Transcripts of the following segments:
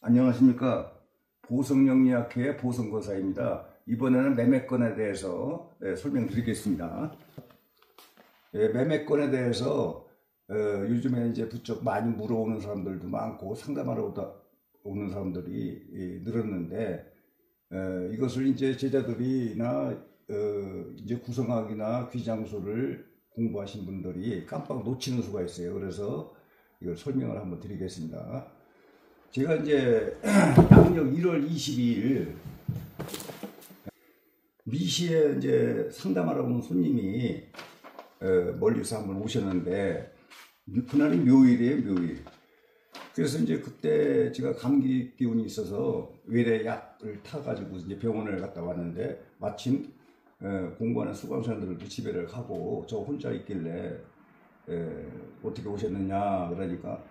안녕하십니까. 보성영리학회의 보성거사입니다. 이번에는 매매건에 대해서 설명드리겠습니다. 매매건에 대해서 요즘에 이제 부쩍 많이 물어오는 사람들도 많고 상담하러 오는 사람들이 늘었는데, 이것을 이제 제자들이나 이제 구성학이나 귀장술을 공부하신 분들이 깜빡 놓치는 수가 있어요. 그래서 이걸 설명을 한번 드리겠습니다. 제가 이제 양력 1월 22일 미시에 이제 상담하러 온 손님이 멀리서 한번 오셨는데, 그날이 묘일이에요, 묘일. 그래서 이제 그때 제가 감기 기운이 있어서 외래 약을 타가지고 이제 병원을 갔다 왔는데, 마침 공부하는 수강생들도 집에를 가고 저 혼자 있길래 어떻게 오셨느냐 그러니까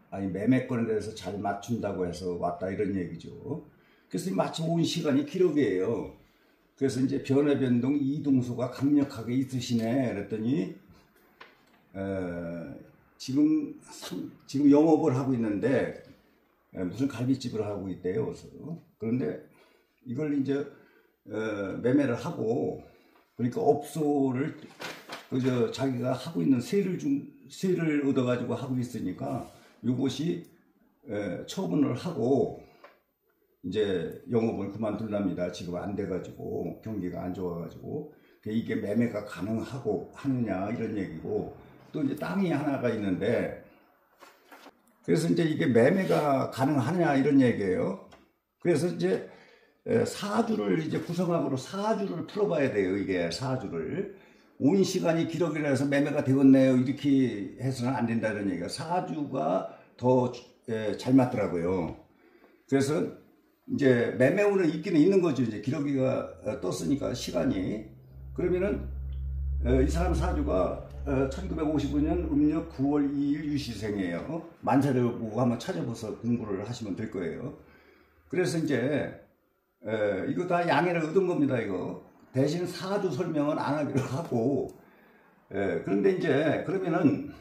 아니 매매권에 대해서 잘 맞춘다고 해서 왔다 이런 얘기죠. 그래서 마침 온 시간이 기록이에요. 그래서 이제 변화 변동 이동수가 강력하게 있으시네 그랬더니 지금 영업을 하고 있는데 무슨 갈비집을 하고 있대요. 그런데 이걸 이제 매매를 하고, 그러니까 업소를 그저 자기가 하고 있는 세를 얻어가지고 하고 있으니까 이것이 처분을 하고 이제 영업을 그만둘랍니다. 지금 안 돼가지고 경기가 안 좋아가지고. 이게 매매가 가능하고 하느냐 이런 얘기고, 또 이제 땅이 하나가 있는데, 그래서 이제 이게 매매가 가능하느냐 이런 얘기예요. 그래서 이제 사주를 이제 구성학으로 사주를 풀어봐야 돼요. 이게 사주를 온 시간이 기록이라 해서 매매가 되었네요 이렇게 해서는 안 된다는 얘기가, 사주가 더 잘 맞더라고요. 그래서 이제 매매운은 있기는 있는 거죠. 이제 기록이가 떴으니까 시간이. 그러면은 이 사람 사주가 1955년 음력 9월 2일 유시생이에요. 만사를 보고 한번 찾아봐서 공부를 하시면 될 거예요. 그래서 이제 이거 다 양해를 얻은 겁니다. 이거 대신 사주 설명은 안 하기로 하고, 그런데 이제 그러면은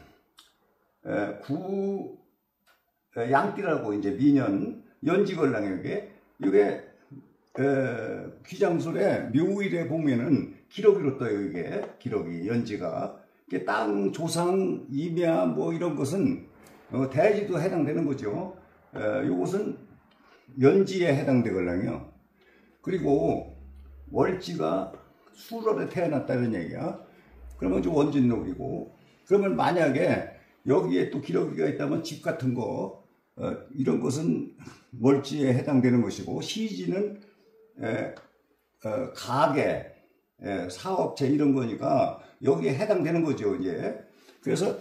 양띠라고 이제 미년 연지걸랑이에요. 이게 귀장술에 묘일에 보면은 기록으로 떠요. 이게 기록이 연지가 땅 조상 임야 뭐 이런 것은 대지도 해당되는 거죠. 요것은 연지에 해당되걸랑요. 그리고 월지가 수월에 태어났다는 얘기야. 그러면 이제 원진록이고, 그러면 만약에 여기에 또 기록이가 있다면 집 같은 거 이런 것은 월지에 해당되는 것이고, 시지는 가게, 사업체 이런 거니까 여기에 해당되는 거죠. 이제 그래서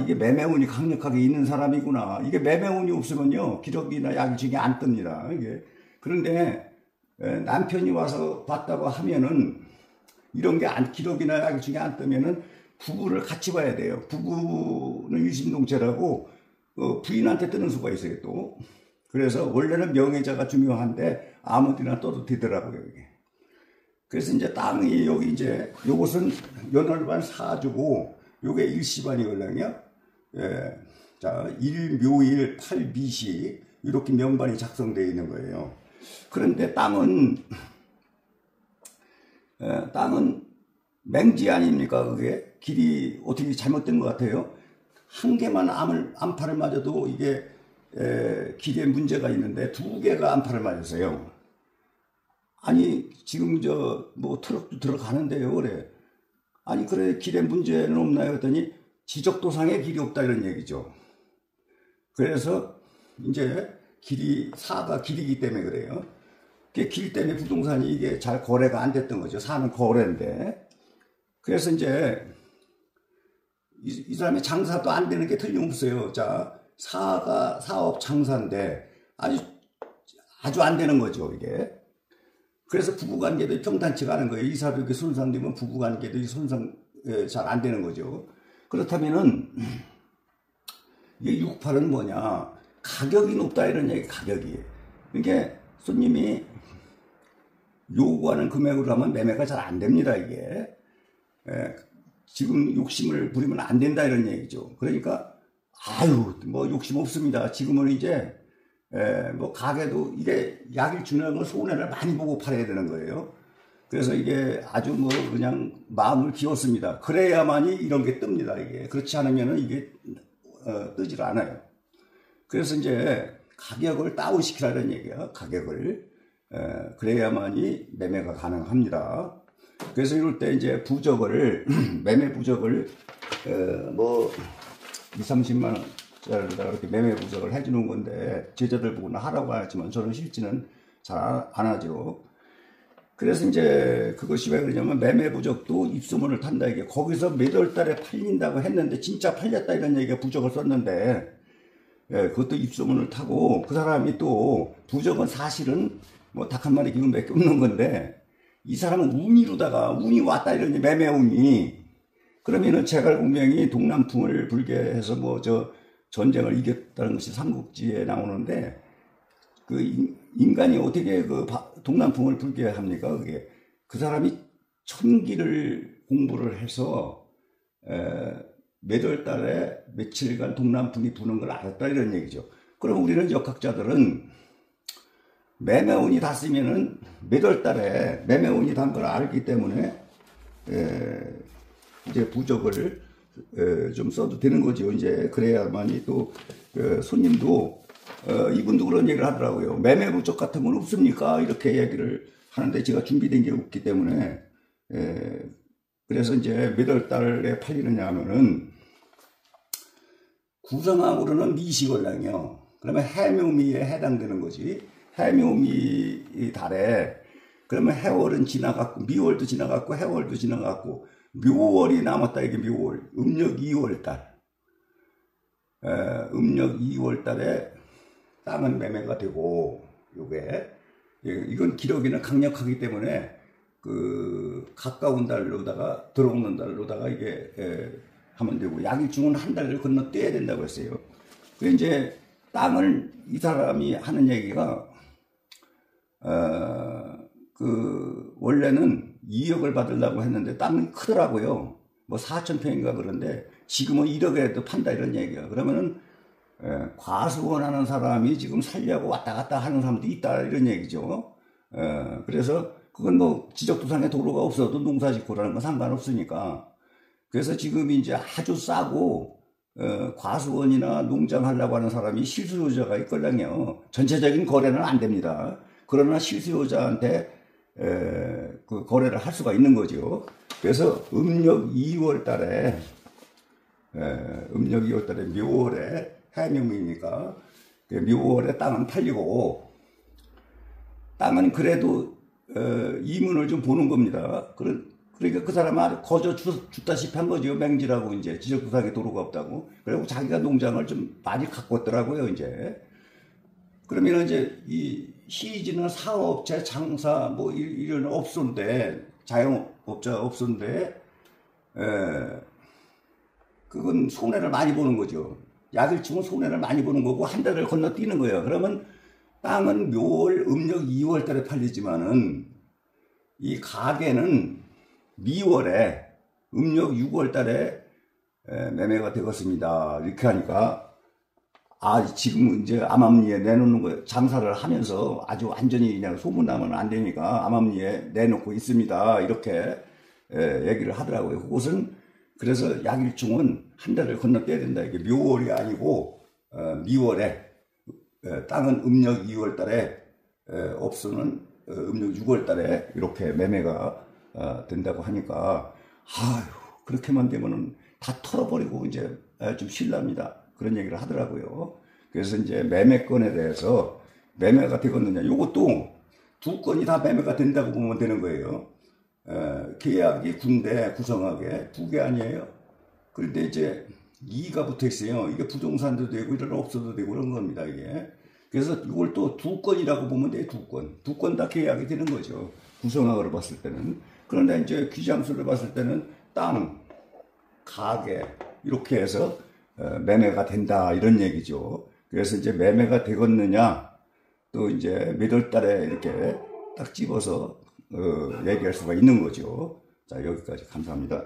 이게 매매운이 강력하게 있는 사람이구나. 이게 매매운이 없으면요 기록이나 약일중에 안 뜹니다. 이게. 그런데 남편이 와서 봤다고 하면은 이런 게 기록이나 약일중에 안 뜨면은 부부를 같이 봐야 돼요. 부부는 일심동체라고 부인한테 뜨는 수가 있어요 또. 그래서 원래는 명예자가 중요한데 아무데나 떠도 되더라고요 이게. 그래서 이제 땅이 여기 이제 요것은 연월반 사주고 요게 일시반이걸랑요. 자, 일묘일 8비시 이렇게 명반이 작성되어 있는 거예요. 그런데 땅은 맹지 아닙니까? 그게 길이 어떻게 잘못된 것 같아요. 한 개만 안파를 맞아도 이게 길에 문제가 있는데 두 개가 안파를 맞았어요. 아니 지금 뭐 트럭도 들어가는데요 그래. 아니 그래 길에 문제는 없나요 했더니 지적도상에 길이 없다 이런 얘기죠. 그래서 이제 사가 길이기 때문에 그래요. 길 때문에 부동산이 이게 잘 거래가 안 됐던 거죠. 사는 거래인데. 그래서 이제 이 사람의 장사도 안 되는 게 틀림없어요. 자, 사업 장사인데 아주 안 되는 거죠 이게. 그래서 부부관계도 평탄치가 않은 거예요. 이사벽이 손상되면 부부관계도 잘 안 되는 거죠. 그렇다면은 이게 68은 뭐냐? 가격이 높다 이런 얘기. 가격이. 그러니까 손님이 요구하는 금액으로 하면 매매가 잘 안 됩니다 이게. 지금 욕심을 부리면 안 된다 이런 얘기죠. 그러니까 아유, 뭐 욕심 없습니다. 지금은 이제 뭐 가게도 이게 약일주라는 건 손해를 많이 보고 팔아야 되는 거예요. 그래서 이게 아주 뭐 그냥 마음을 비웠습니다. 그래야만이 이런 게 뜹니다. 이게 그렇지 않으면은 이게 뜨질 않아요. 그래서 이제 가격을 다운시키라는 얘기야. 가격을 그래야만이 매매가 가능합니다. 그래서 이럴 때 이제 부적을 매매 부적을 뭐 2, 30만 원짜리다 이렇게 매매 부적을 해주는 건데 제자들 보고는 하라고 하지만 저는 실지는 잘 안 하죠. 그래서 이제 그것이 왜 그러냐면 매매 부적도 입소문을 탄다 이게 거기서 몇 월 달에 팔린다고 했는데 진짜 팔렸다 이런 얘기가 부적을 썼는데 그것도 입소문을 타고 그 사람이 또 부적은 사실은 뭐 닭 한 마리 기운 밖에 없는 건데 이 사람은 운이로다가 운이 왔다 이러니 매매 운이 그러면은 제갈공명이 동남풍을 불게 해서 뭐 저 전쟁을 이겼다는 것이 삼국지에 나오는데 그 인간이 어떻게 그 동남풍을 불게 합니까? 그게 그 사람이 천기를 공부를 해서 몇 월 달에 며칠간 동남풍이 부는 걸 알았다 이런 얘기죠. 그럼 우리는 역학자들은 매매운이 닿으면은 몇 월 달에 매매운이 닿은 걸 알기 때문에 이제 부적을 좀 써도 되는 거죠. 이제 그래야만이 또 손님도 이분도 그런 얘기를 하더라고요. 매매 부적 같은 건 없습니까? 이렇게 얘기를 하는데 제가 준비된 게 없기 때문에 그래서 이제 몇 월 달에 팔리느냐 하면은 구성항으로는 미시월량이요. 그러면 해묘미에 해당되는 거지. 해묘미 달에 그러면 해월은 지나갔고 미월도 지나갔고 해월도 지나갔고 묘월이 남았다 이게 묘월 음력 2월 달 음력 2월 달에 땅은 매매가 되고 요게 이건 기러기는 강력하기 때문에 그 가까운 달로다가 들어오는 달로다가 이게 하면 되고 약일중은 한 달을 건너뛰어야 된다고 했어요. 그 이제 땅을 이 사람이 하는 얘기가 그 원래는 2억을 받으려고 했는데 땅이 크더라고요. 뭐 4,000평인가 그런데 지금은 1억에도 판다 이런 얘기야. 그러면은 과수원하는 사람이 지금 살려고 왔다 갔다 하는 사람도 있다 이런 얘기죠. 그래서 그건 뭐 지적도상에 도로가 없어도 농사 짓고라는 건 상관없으니까. 그래서 지금 이제 아주 싸고 과수원이나 농장 하려고 하는 사람이 실수요자가 있걸랑요. 전체적인 거래는 안 됩니다. 그러나 실수요자한테 그 거래를 할 수가 있는 거죠. 그래서 음력 2월 달에 묘월에 해묘미니까 묘월에 땅은 팔리고 땅은 그래도 이문을 좀 보는 겁니다. 그러니까 그 사람은 거저 죽다시피 한 거죠. 맹지라고 이제 지적도상에 도로가 없다고. 그리고 자기가 농장을 좀 많이 갖고 왔더라고요. 이제 그러면 이제 이 시지는 사업체 장사 뭐 이런 업소인데 자영업자 업소인데 그건 손해를 많이 보는 거죠. 약일치면 손해를 많이 보는 거고 한 달을 건너뛰는 거예요. 그러면 땅은 묘월 음력 2월 달에 팔리지만은 이 가게는 미월에 음력 6월 달에 매매가 되었습니다. 이렇게 하니까 지금 이제 암암리에 내놓는 거예요. 장사를 하면서 아주 완전히 그냥 소문나면 안 되니까 암암리에 내놓고 있습니다. 이렇게 얘기를 하더라고요. 그것은 그래서 약일중은 한 달을 건너뛰어야 된다. 이게 묘월이 아니고 미월에 땅은 음력 2월 달에 업소는 음력 6월 달에 이렇게 매매가 된다고 하니까 아유 그렇게만 되면은 다 털어버리고 이제 좀 실납니다. 그런 얘기를 하더라고요. 그래서 이제 매매건에 대해서 매매가 되겠느냐. 이것도 두 건이 다 매매가 된다고 보면 되는 거예요. 계약이 군대 구성하게 두 개 아니에요. 그런데 이제 2가 붙어 있어요. 이게 부동산도 되고 이런 업소도 되고 그런 겁니다. 이게. 그래서 이걸 또 두 건이라고 보면 돼요. 두 건. 두 건 다 계약이 되는 거죠. 구성학으로 봤을 때는. 그런데 이제 귀장수를 봤을 때는 땅, 가게 이렇게 해서 매매가 된다 이런 얘기죠. 그래서 이제 매매가 되겠느냐 또 이제 몇 월 달에 이렇게 딱 집어서 얘기할 수가 있는 거죠. 자 여기까지 감사합니다.